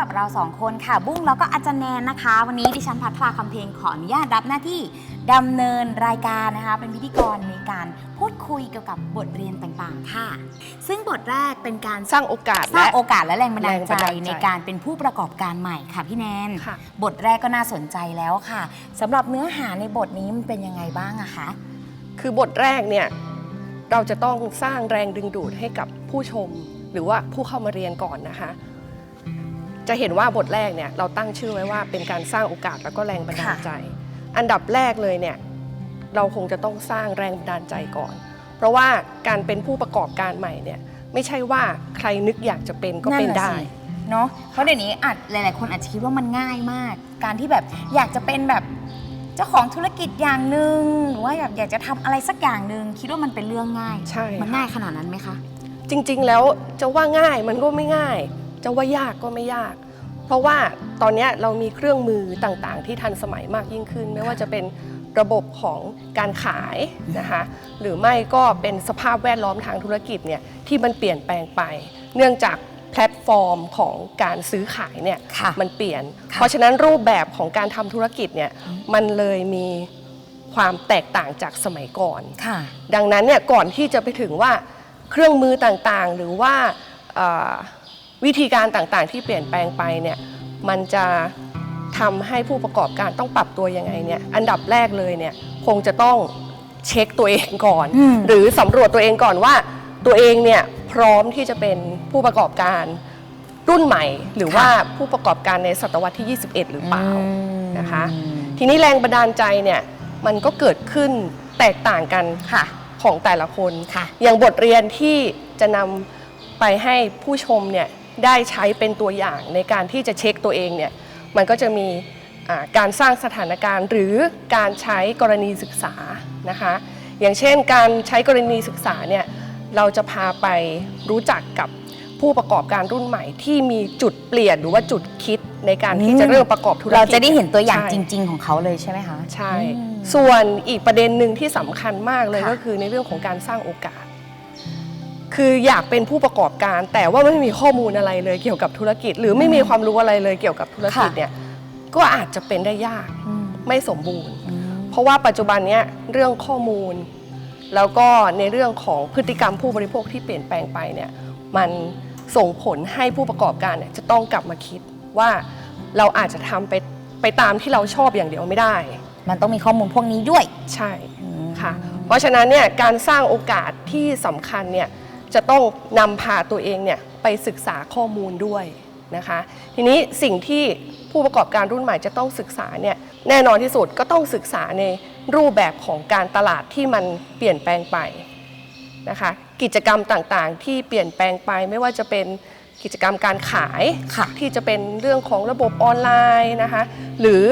กับเรา2คนค่ะบุ้งแล้วก็อาจารย์แนนนะคะวันนี้ดิฉันพัทราคำเพลงขออนุญาตรับหน้าที่ดำเนินรายการนะคะเป็นพิธีกรในการพูดคุยเกี่ยวกับบทเรียนต่างๆค่ะซึ่งบทแรกเป็นการสร้างโอกาสและแรงบันดาลใจในการเป็นผู้ประกอบการใหม่ค่ะพี่แนนบทแรกก็น่าสนใจแล้วค่ะสำหรับเนื้อหาในบทนี้มันเป็นยังไงบ้างอะคะคือบทแรกเนี่ยเราจะต้องสร้างแรงดึงดูดให้กับผู้ชมหรือว่าผู้เข้ามาเรียนก่อนนะคะจะเห็นว่าบทแรกเนี่ยเราตั้งชื่อไว้ว่าเป็นการสร้างโอกาสแล้วก็แรงบันดาลใจอันดับแรกเลยเนี่ยเราคงจะต้องสร้างแรงบันดาลใจก่อนเพราะว่าการเป็นผู้ประกอบการใหม่เนี่ยไม่ใช่ว่าใครนึกอยากจะเป็นก็เป็นได้เนาะเพราะเดี๋ยวนี้หลายๆคนอาจจะคิดว่ามันง่ายมากการที่แบบอยากจะเป็นแบบเจ้าของธุรกิจอย่างหนึ่งหรือว่าอยากจะทำอะไรสักอย่างหนึ่งคิดว่ามันเป็นเรื่องง่ายใช่มันง่ายขนาดนั้นไหมคะจริงๆแล้วจะว่าง่ายมันก็ไม่ง่ายจะว่ายากก็ไม่ยากเพราะว่าตอนนี้เรามีเครื่องมือต่างๆที่ทันสมัยมากยิ่งขึ้นไม่ว่าจะเป็นระบบของการขายนะคะหรือไม่ก็เป็นสภาพแวดล้อมทางธุรกิจเนี่ยที่มันเปลี่ยนแปลงไปเนื่องจากแพลตฟอร์มของการซื้อขายเนี่ยมันเปลี่ยนเพราะฉะนั้นรูปแบบของการทำธุรกิจเนี่ยมันเลยมีความแตกต่างจากสมัยก่อนดังนั้นเนี่ยก่อนที่จะไปถึงว่าเครื่องมือต่างๆหรือว่าวิธีการต่างๆที่เปลี่ยนแปลงไปเนี่ยมันจะทำให้ผู้ประกอบการต้องปรับตัวยังไงเนี่ยอันดับแรกเลยเนี่ยคงจะต้องเช็คตัวเองก่อนหรือสำรวจตัวเองก่อนว่าตัวเองเนี่ยพร้อมที่จะเป็นผู้ประกอบการรุ่นใหม่หรือว่าผู้ประกอบการในศตวรรษที่21หรือเปล่านะคะทีนี้แรงบันดาลใจเนี่ยมันก็เกิดขึ้นแตกต่างกันของแต่ละคนอย่างบทเรียนที่จะนำไปให้ผู้ชมเนี่ยได้ใช้เป็นตัวอย่างในการที่จะเช็คตัวเองเนี่ยมันก็จะมีการสร้างสถานการณ์หรือการใช้กรณีศึกษานะคะอย่างเช่นการใช้กรณีศึกษาเนี่ยเราจะพาไปรู้จักกับผู้ประกอบการรุ่นใหม่ที่มีจุดเปลี่ยนหรือว่าจุดคิดในการที่จะเริ่มประกอบธุรกิจเราจะได้เห็นตัวอย่างจริงๆของเขาเลยใช่ไหมคะใช่ส่วนอีกประเด็นหนึ่งที่สำคัญมากเลยก็คือในเรื่องของการสร้างโอกาสคืออยากเป็นผู้ประกอบการแต่ว่าไม่มีข้อมูลอะไรเลยเกี่ยวกับธุรกิจหรือไม่มีความรู้อะไรเลยเกี่ยวกับธุรกิจเนี่ยก็อาจจะเป็นได้ยากไม่สมบูรณ์เพราะว่าปัจจุบันนี้เรื่องข้อมูลแล้วก็ในเรื่องของพฤติกรรมผู้บริโภคที่เปลี่ยนแปลงไปเนี่ยมันส่งผลให้ผู้ประกอบการเนี่ยจะต้องกลับมาคิดว่าเราอาจจะทำไปตามที่เราชอบอย่างเดียวไม่ได้มันต้องมีข้อมูลพวกนี้ด้วยใช่ค่ะเพราะฉะนั้นเนี่ยการสร้างโอกาสที่สำคัญเนี่ยจะต้องนำพาตัวเองเนี่ยไปศึกษาข้อมูลด้วยนะคะทีนี้สิ่งที่ผู้ประกอบการรุ่นใหม่จะต้องศึกษาเนี่ยแน่นอนที่สุดก็ต้องศึกษาในรูปแบบของการตลาดที่มันเปลี่ยนแปลงไปนะคะกิจกรรมต่างๆที่เปลี่ยนแปลงไปไม่ว่าจะเป็นกิจกรรมการขายที่จะเป็นเรื่องของระบบออนไลน์นะคะหรือ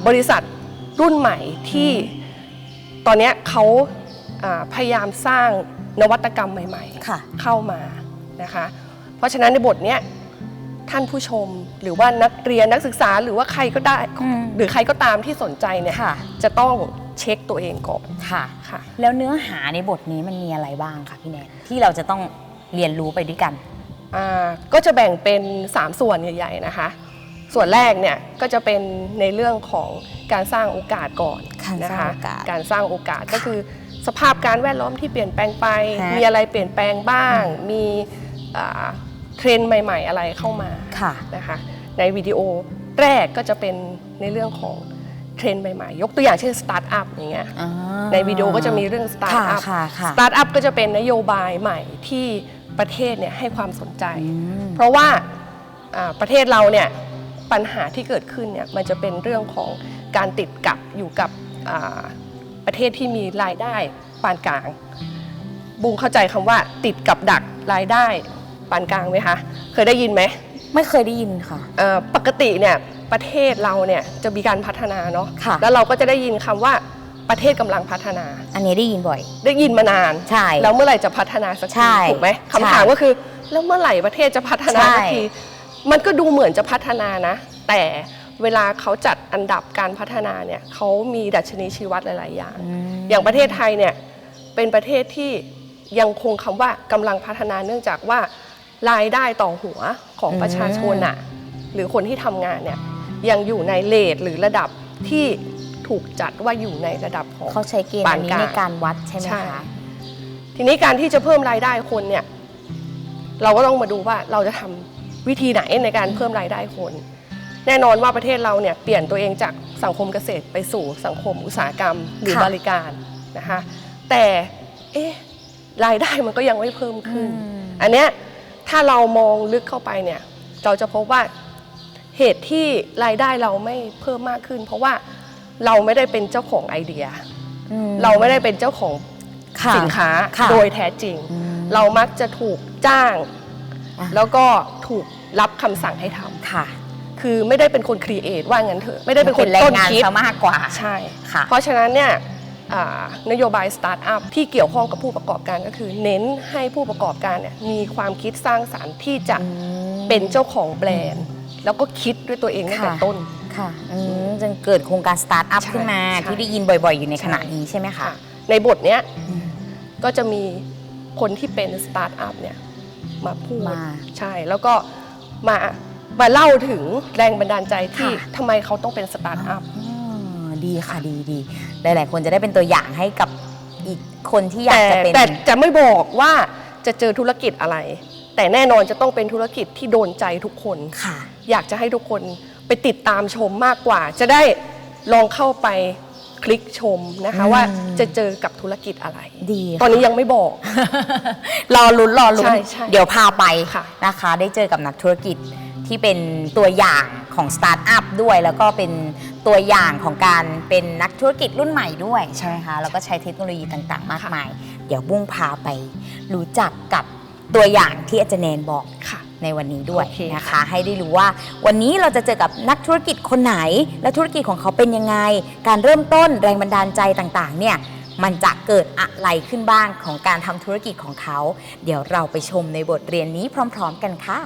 บริษัทรุ่นใหม่ที่ตอนนี้เขาพยายามสร้างนวัตกรรมใหม่ๆเข้ามานะคะเพราะฉะนั้นในบทนี้ท่านผู้ชมหรือว่านักเรียนนักศึกษาหรือว่าใครก็ได้หรือใครก็ตามที่สนใจเนี่ยจะต้องเช็คตัวเองก่อนค่ะแล้วเนื้อหาในบทนี้มันมีอะไรบ้างคะพี่แนนที่เราจะต้องเรียนรู้ไปด้วยกันก็จะแบ่งเป็น3ส่วนใหญ่ๆนะคะส่วนแรกเนี่ยก็จะเป็นในเรื่องของการสร้างโอกาสก่อนนะคะการสร้างโอกาสก็คือสภาพการแวดล้อมที่เปลี่ยนแปลงไปมีอะไรเปลี่ยนแปลงบ้างมีเทรนด์ใหม่ๆอะไรเข้ามานะคะในวิดีโอแรกก็จะเป็นในเรื่องของเทรนด์ใหม่ๆยกตัวอย่างเช่นสตาร์ทอัพอย่างเงี้ยในวิดีโอก็จะมีเรื่องสตาร์ทอัพสตาร์ทอัพก็จะเป็นนโยบายใหม่ที่ประเทศเนี่ยให้ความสนใจเพราะว่าประเทศเราเนี่ยปัญหาที่เกิดขึ้นเนี่ยมันจะเป็นเรื่องของการติดกับอยู่กับประเทศที่มีรายได้ปานกลางบุ้งเข้าใจคำว่าติดกับดักรายได้ปานกลางไหมคะเคยได้ยินไหมไม่เคยได้ยินค่ะปกติเนี่ยประเทศเราเนี่ยจะมีการพัฒนาเนาะแล้วเราก็จะได้ยินคำว่าประเทศกำลังพัฒนาอันนี้ได้ยินบ่อยได้ยินมานานใช่แล้วเมื่อไหร่จะพัฒนาสักทีถูกไหมคำถามก็คือแล้วเมื่อไหร่ประเทศจะพัฒนาสักทีมันก็ดูเหมือนจะพัฒนานะแต่เวลาเขาจัดอันดับการพัฒนาเนี่ยเขามีดัชนีชี้วัดหลายๆอย่างประเทศไทยเนี่ยเป็นประเทศที่ยังคงคำว่ากำลังพัฒนาเนื่องจากว่ารายได้ต่อหัวของประชาชน หรือคนที่ทำงานเนี่ยยังอยู่ในเรทหรือระดับที่ถูกจัดว่าอยู่ในระดับของ เขาใช้เกณฑ์อันนี้ในการวัดใช่ไหม ใช่ คะ ทีนี้การที่จะเพิ่มรายได้คนเนี่ยเราก็ต้องมาดูว่าเราจะทำวิธีไหนในการเพิ่มรายได้คน แน่นอนว่าประเทศเราเนี่ยเปลี่ยนตัวเองจากสังคมเกษตรไปสู่สังคมอุตสาหกรรมหรือ ค่ะ บริการนะคะแต่รายได้มันก็ยังไม่เพิ่มขึ้น อันเนี้ยถ้าเรามองลึกเข้าไปเนี่ยเราจะพบว่าเหตุที่รายได้เราไม่เพิ่มมากขึ้น เพราะว่าเราไม่ได้เป็นเจ้าของไอเดีย เราไม่ได้เป็นเจ้าของ ค่ะ สินค้า ค่ะ โดยแท้จริง อืม เรามักจะถูกจ้าง อ่ะ แล้วก็ถูกรับคำสั่งให้ทำ ค่ะ คือไม่ได้เป็นคนครีเอทว่างั้นเถอะไม่ได้เป็นคน แรง ต้น งาน คิด ซะมากกว่า ใช่ ค่ะ เพราะฉะนั้นเนี่ยนโยบายสตาร์ทอัพที่เกี่ยวข้องกับผู้ประกอบการก็คือ เน้นให้ผู้ประกอบการเนี่ยมีความคิดสร้างสรรค์ที่จะเป็นเจ้าของแบรนด์ แล้วก็คิดด้วยตัวเองตั้งแต่ ค่ะ ต้น ค่ะจนเกิดโครงการสตาร์ทอัพ ใช่ ขึ้นมา ใช่ ที่ได้ยินบ่อยๆ อยู่ในขณะนี้ใช่ไหมคะ ในบทเนี้ย อืม ก็จะมีคนที่เป็นสตาร์ทอัพเนี่ยมาพูด มา ใช่แล้วก็มาเล่าถึงแรงบันดาลใจที่ ค่ะ ทำไมเขาต้องเป็นสตาร์ทอัพ ดีค่ะดีหลายๆคนจะได้เป็นตัวอย่างให้กับอีกคนที่อยากจะเป็น แต่จะไม่บอกว่าจะเจอธุรกิจอะไร แต่แน่นอนจะต้องเป็นธุรกิจที่โดนใจทุกคน ค่ะ อยากจะให้ทุกคนไปติดตามชมมากกว่า จะได้ลองเข้าไปคลิกชมนะคะ อืม ว่าจะเจอกับธุรกิจอะไร ดี ตอนนี้ยังไม่บอก รอลุ้น ใช่ใช่ เดี๋ยวพาไป ค่ะ นะคะ ได้เจอกับนักธุรกิจที่เป็นตัวอย่างของสตาร์ทอัพด้วย แล้วก็เป็นตัวอย่างของการเป็นนักธุรกิจรุ่นใหม่ด้วยใช่ไหมคะแล้วก็ใช้เทคโนโลยีต่างๆ มากมาย เดี๋ยวบุ้งพาไปรู้จักกับตัวอย่างที่อาจารย์แนนบอก ค่ะ ในวันนี้ด้วย โอเค นะคะ ค่ะ ให้ได้รู้ว่าวันนี้เราจะเจอกับนักธุรกิจคนไหน และธุรกิจของเขาเป็นยังไง การเริ่มต้นแรงบันดาลใจต่างๆเนี่ยมันจะเกิดอะไรขึ้นบ้างของการทำธุรกิจของเขา เดี๋ยวเราไปชมในบทเรียนนี้พร้อม ๆ กันค่ะ